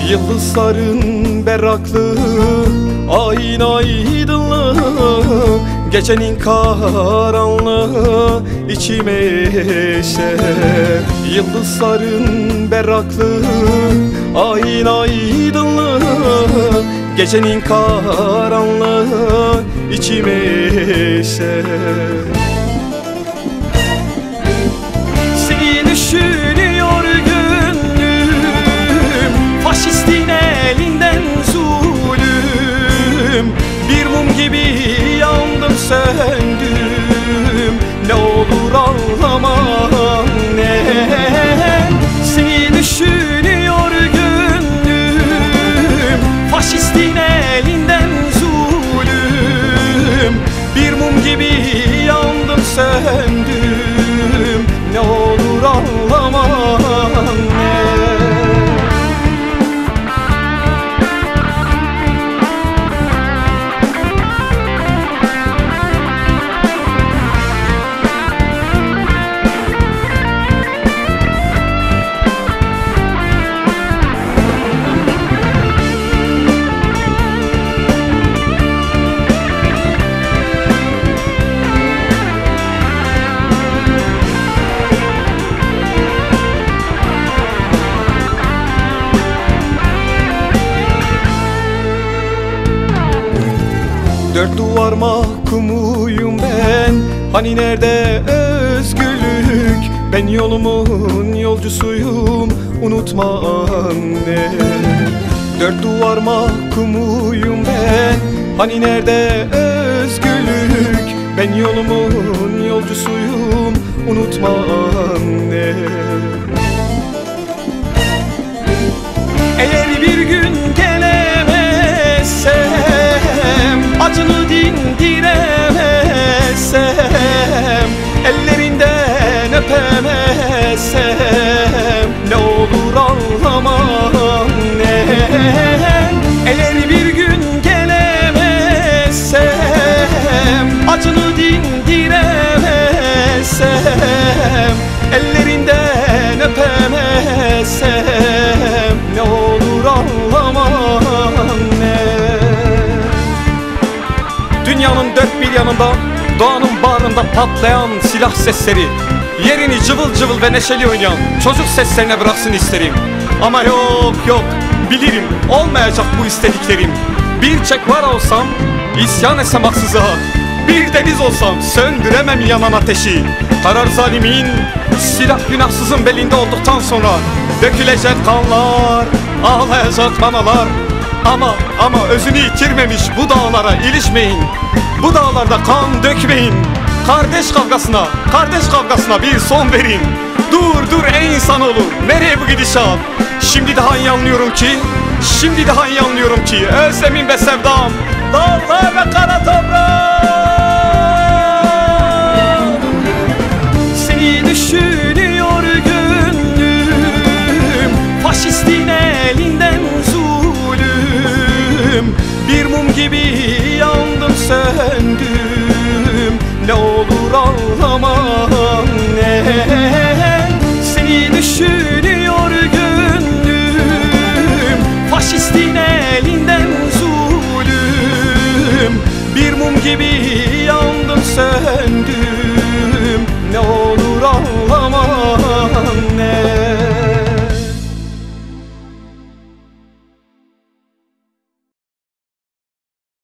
Yıldızların berraklığı, ayın aydınlığı, gecenin karanlığı içime eşer. Yıldızların berraklığı, ayın aydınlığı, gecenin karanlığı içime eşer. Seni düşünüyor gönlüm, faşistin elinden zulüm. Bir mum gibi yandım söndüm, ne olur ağlama anne. Seni düşünüyor gönlüm, faşistin elinden zulüm. Bir mum gibi yandım söndüm, ne olur ağlama anne. Dört duvar mahkumuyum ben, hani nerede özgürlük? Ben yolumun yolcusuyum, unutma anne. Dört duvar mahkumuyum ben, hani nerede özgürlük? Ben yolumun yolcusuyum, unutma anne. Eğer bir gün gelemezsem, acını dindiremezsem, ellerinden öpemezsem, ne olur ağlama anne. Eğer bir gün gelemezsem, acını dindiremezsem, ellerinden öpemezsem, ne olur ağlama anne. Dünyanın dört bir yanında, doğanın bağrında patlayan silah sesleri yerini cıvıl cıvıl ve neşeli oynayan çocuk seslerine bıraksın isterim. Ama yok yok, bilirim olmayacak bu istediklerim. Bir çekvar olsam, isyan etsem haksızlığa, bir deniz olsam söndüremem yanan ateşi. Karar zalimin, silah günahsızın belinde olduktan sonra dökülecek kanlar, ağlayacak analar. Ama özünü yitirmemiş bu dağlara ilişmeyin. Bu dağlarda kan dökmeyin. Kardeş kavgasına bir son verin. Dur ey insanoğlu, nereye bu gidişat? Şimdi daha iyi anlıyorum ki özlemim ve sevdam dağlar ve kara toprak. Seni düşünüyor gönlüm, faşistin elinden zulüm. Bir mum gibi yandım söndüm, ne olur ağlama anne. Seni düşünüyor gönlüm, faşistin elinden zulüm. Bir mum gibi